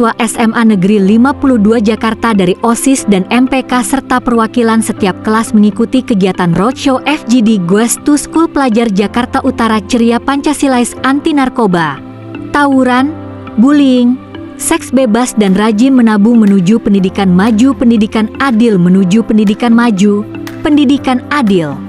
siswa SMA Negeri 52 Jakarta dari OSIS dan MPK serta perwakilan setiap kelas mengikuti kegiatan Roadshow FGD Goes to School Pelajar Jakarta Utara Ceria Pancasilais Anti Narkoba, Tawuran, Bullying, Seks Bebas dan Rajin Menabung menuju Pendidikan Maju, Pendidikan Adil menuju Pendidikan Maju, Pendidikan Adil.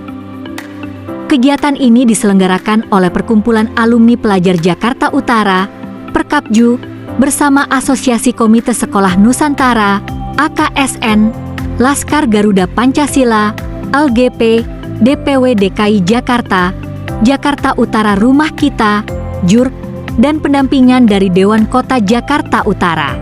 Kegiatan ini diselenggarakan oleh Perkumpulan Alumni Pelajar Jakarta Utara, Perkapju, bersama Asosiasi Komite Sekolah Nusantara, AKSN, Laskar Garuda Pancasila, LGP, DPW DKI Jakarta, Jakarta Utara Rumah Kita, JURK, dan pendampingan dari Dewan Kota Jakarta Utara.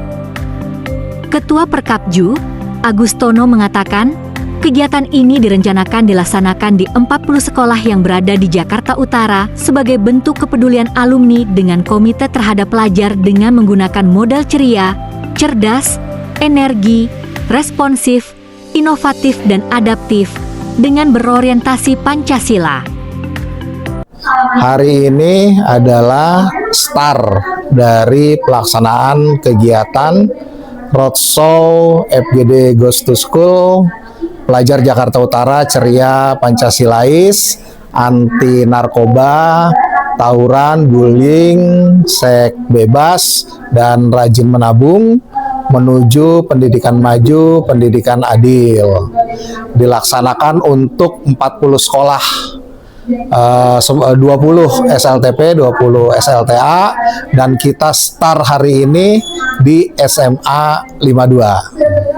Ketua Perkapju, Agustono mengatakan, kegiatan ini direncanakan dilaksanakan di 40 sekolah yang berada di Jakarta Utara sebagai bentuk kepedulian alumni dengan komite terhadap pelajar dengan menggunakan modal ceria, cerdas, energi, responsif, inovatif dan adaptif dengan berorientasi Pancasila. Hari ini adalah start dari pelaksanaan kegiatan Roadshow FGD Goes to School Pelajar Jakarta Utara Ceria Pancasilais Anti Narkoba, Tawuran, Bullying, Seks Bebas, dan Rajin Menabung menuju Pendidikan Maju, Pendidikan Adil. Dilaksanakan untuk 40 sekolah, 20 SLTP, 20 SLTA, dan kita start hari ini di SMA 52.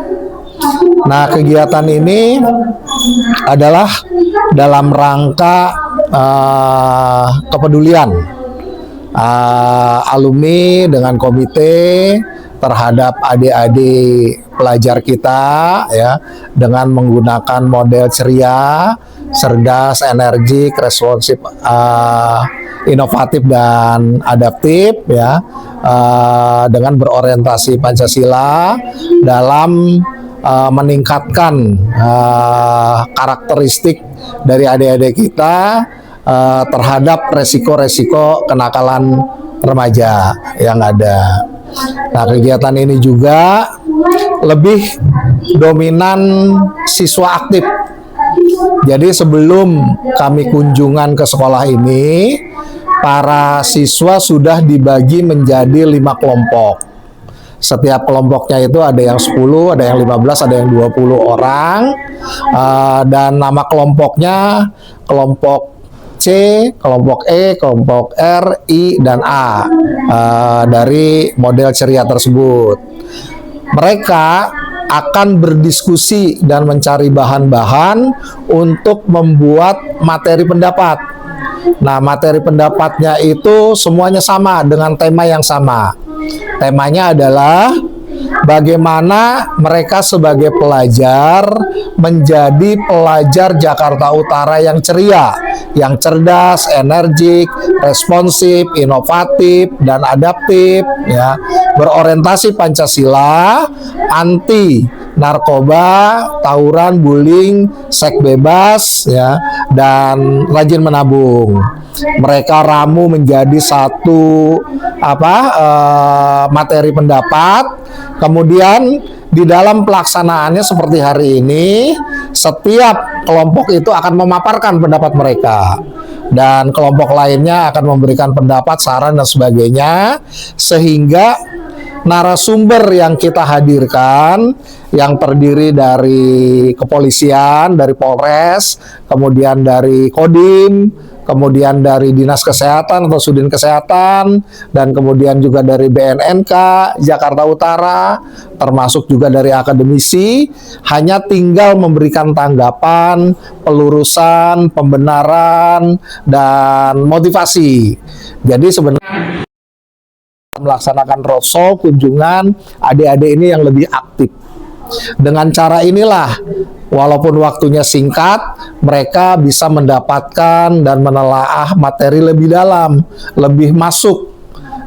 Nah, kegiatan ini adalah dalam rangka kepedulian alumni dengan komite terhadap adik-adik pelajar kita, ya, dengan menggunakan model ceria, cerdas, energik, responsif, inovatif dan adaptif, ya, dengan berorientasi Pancasila dalam meningkatkan karakteristik dari adik-adik kita terhadap resiko-resiko kenakalan remaja yang ada. Nah, kegiatan ini juga lebih dominan siswa aktif. Jadi sebelum kami kunjungan ke sekolah ini, para siswa sudah dibagi menjadi 5 kelompok. Setiap kelompoknya itu ada yang 10, ada yang 15, ada yang 20 orang. Dan nama kelompoknya kelompok C, kelompok E, kelompok R, I, dan A dari model ceria tersebut. Mereka akan berdiskusi dan mencari bahan-bahan untuk membuat materi pendapat. Nah, materi pendapatnya itu semuanya sama dengan tema yang sama. Temanya adalah bagaimana mereka sebagai pelajar menjadi pelajar Jakarta Utara yang ceria, yang cerdas, energik, responsif, inovatif, dan adaptif, ya, berorientasi Pancasila, anti narkoba, tawuran, bullying, seks bebas, ya, dan rajin menabung. Mereka ramu menjadi satu materi pendapat. Kemudian di dalam pelaksanaannya seperti hari ini, setiap kelompok itu akan memaparkan pendapat mereka, dan kelompok lainnya akan memberikan pendapat, saran, dan sebagainya, sehingga narasumber yang kita hadirkan yang terdiri dari kepolisian, dari Polres, kemudian dari Kodim, kemudian dari Dinas Kesehatan atau Sudin Kesehatan, dan kemudian juga dari BNNK Jakarta Utara, termasuk juga dari akademisi, hanya tinggal memberikan tanggapan, pelurusan, pembenaran, dan motivasi. Jadi sebenarnya melaksanakan roadshow, kunjungan adik-adik ini yang lebih aktif. Dengan cara inilah, walaupun waktunya singkat, mereka bisa mendapatkan dan menelaah materi lebih dalam, lebih masuk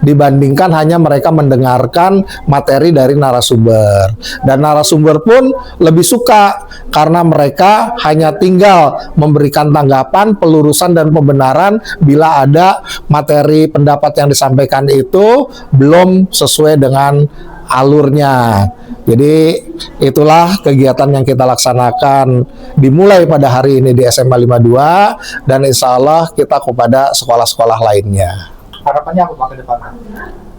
dibandingkan hanya mereka mendengarkan materi dari narasumber. Dan narasumber pun lebih suka karena mereka hanya tinggal memberikan tanggapan, pelurusan, dan pembenaran bila ada materi pendapat yang disampaikan itu belum sesuai dengan alurnya. Jadi itulah kegiatan yang kita laksanakan dimulai pada hari ini di SMA 52 dan insya Allah kita kepada sekolah-sekolah lainnya. Harapannya apa Pak ke depan?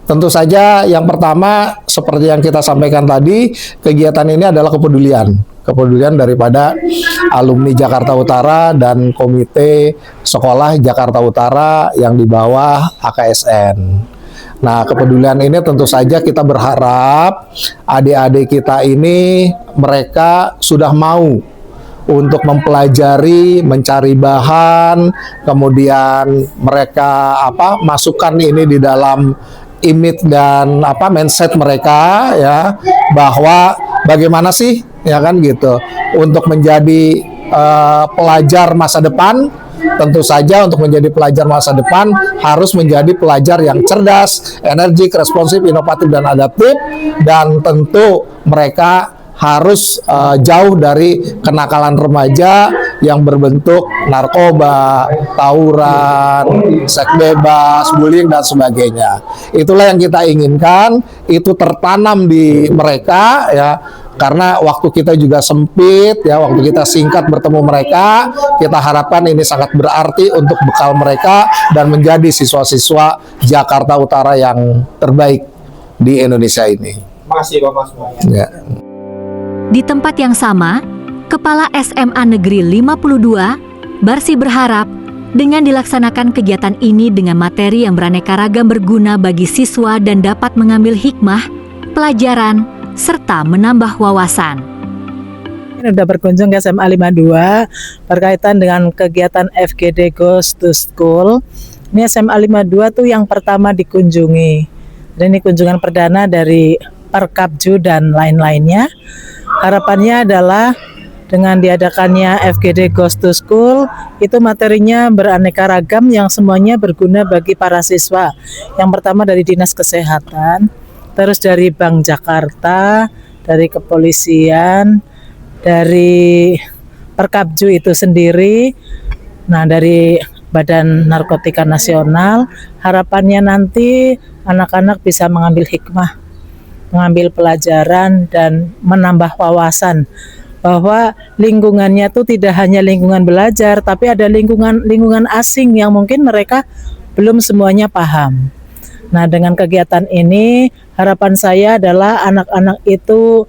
Tentu saja yang pertama seperti yang kita sampaikan tadi, kegiatan ini adalah kepedulian daripada alumni Jakarta Utara dan komite sekolah Jakarta Utara yang di bawah AKSN. Nah, kepedulian ini tentu saja kita berharap adik-adik kita ini mereka sudah mau untuk mempelajari, mencari bahan, kemudian mereka masukkan ini di dalam image dan mindset mereka ya, bahwa bagaimana sih ya kan gitu untuk menjadi pelajar masa depan. Tentu saja untuk menjadi pelajar masa depan harus menjadi pelajar yang cerdas, energik, responsif, inovatif, dan adaptif, dan tentu mereka harus jauh dari kenakalan remaja yang berbentuk narkoba, tawuran, seks bebas, bullying, dan sebagainya. Itulah yang kita inginkan, itu tertanam di mereka ya. Karena waktu kita juga sempit ya, waktu kita singkat bertemu mereka, kita harapkan ini sangat berarti untuk bekal mereka dan menjadi siswa-siswa Jakarta Utara yang terbaik di Indonesia ini. Makasih Bapak semuanya. Ya. Di tempat yang sama, Kepala SMA Negeri 52, Barsi berharap dengan dilaksanakan kegiatan ini dengan materi yang beraneka ragam berguna bagi siswa dan dapat mengambil hikmah, pelajaran, serta menambah wawasan. Sudah berkunjung ke SMA 52 berkaitan dengan kegiatan FGD Goes to School. Ini SMA 52 tuh yang pertama dikunjungi. Dan ini kunjungan perdana dari Perkapju dan lain-lainnya. Harapannya adalah dengan diadakannya FGD Goes to School, itu materinya beraneka ragam yang semuanya berguna bagi para siswa. Yang pertama dari Dinas Kesehatan, terus dari Bank Jakarta, dari kepolisian, dari Perkapju itu sendiri, nah dari Badan Narkotika Nasional. Harapannya nanti anak-anak bisa mengambil hikmah, mengambil pelajaran dan menambah wawasan bahwa lingkungannya itu tidak hanya lingkungan belajar, tapi ada lingkungan asing yang mungkin mereka belum semuanya paham. Nah, dengan kegiatan ini harapan saya adalah anak-anak itu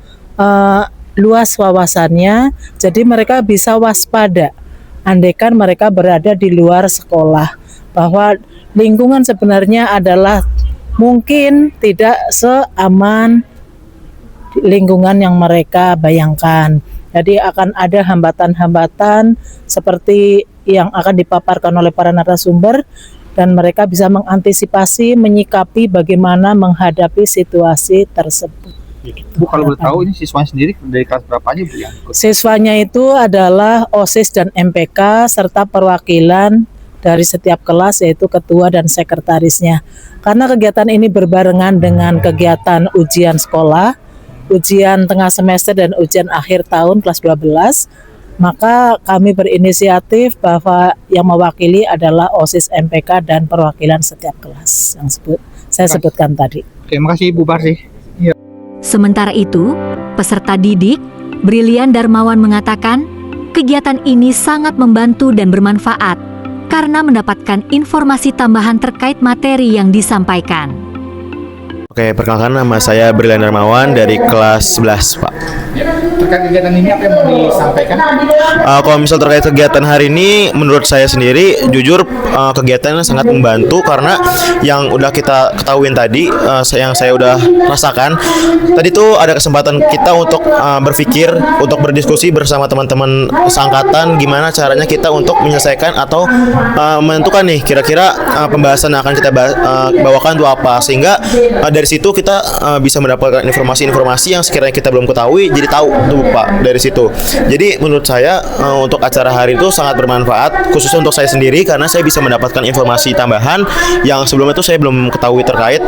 luas wawasannya, jadi mereka bisa waspada andaikan mereka berada di luar sekolah, bahwa lingkungan sebenarnya adalah mungkin tidak seaman lingkungan yang mereka bayangkan. Jadi akan ada hambatan-hambatan seperti yang akan dipaparkan oleh para narasumber, dan mereka bisa mengantisipasi, menyikapi bagaimana menghadapi situasi tersebut. Bu, kalau boleh tahu ini siswanya sendiri dari kelas berapa aja Bu yang ikut? Siswanya itu adalah OSIS dan MPK serta perwakilan dari setiap kelas, yaitu ketua dan sekretarisnya. Karena kegiatan ini berbarengan dengan kegiatan ujian sekolah, ujian tengah semester dan ujian akhir tahun kelas 12, maka kami berinisiatif bahwa yang mewakili adalah OSIS MPK dan perwakilan setiap kelas yang saya sebutkan tadi. Terima kasih Bu Barsi. Sementara itu, peserta didik, Brilian Darmawan mengatakan, kegiatan ini sangat membantu dan bermanfaat karena mendapatkan informasi tambahan terkait materi yang disampaikan. Oke, perkenalkan nama saya Brilian Darmawan dari kelas 11, Pak. Terkait kegiatan ini apa yang mau disampaikan? Kalau misal terkait kegiatan hari ini, menurut saya sendiri, jujur kegiatannya sangat membantu karena yang udah kita ketahuin tadi, yang saya udah rasakan, tadi tuh ada kesempatan kita untuk berpikir, untuk berdiskusi bersama teman-teman seangkatan, gimana caranya kita untuk menyelesaikan atau menentukan nih kira-kira pembahasan yang akan kita bawakan itu apa, sehingga dari situ kita bisa mendapatkan informasi-informasi yang sekiranya kita belum ketahui, jadi tahu tuh Pak dari situ. Jadi menurut saya untuk acara hari itu sangat bermanfaat, khususnya untuk saya sendiri karena saya bisa mendapatkan informasi tambahan yang sebelumnya itu saya belum ketahui terkait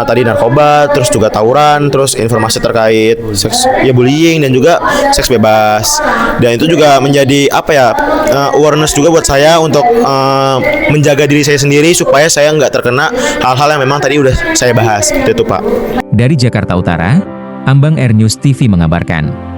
tadi narkoba, terus juga tawuran, terus informasi terkait bullying dan juga seks bebas. Dan itu juga menjadi awareness juga buat saya untuk menjaga diri saya sendiri supaya saya nggak terkena hal-hal yang memang tadi udah saya bahas. Itu Pak. Dari Jakarta Utara, Ambang Air News TV mengabarkan.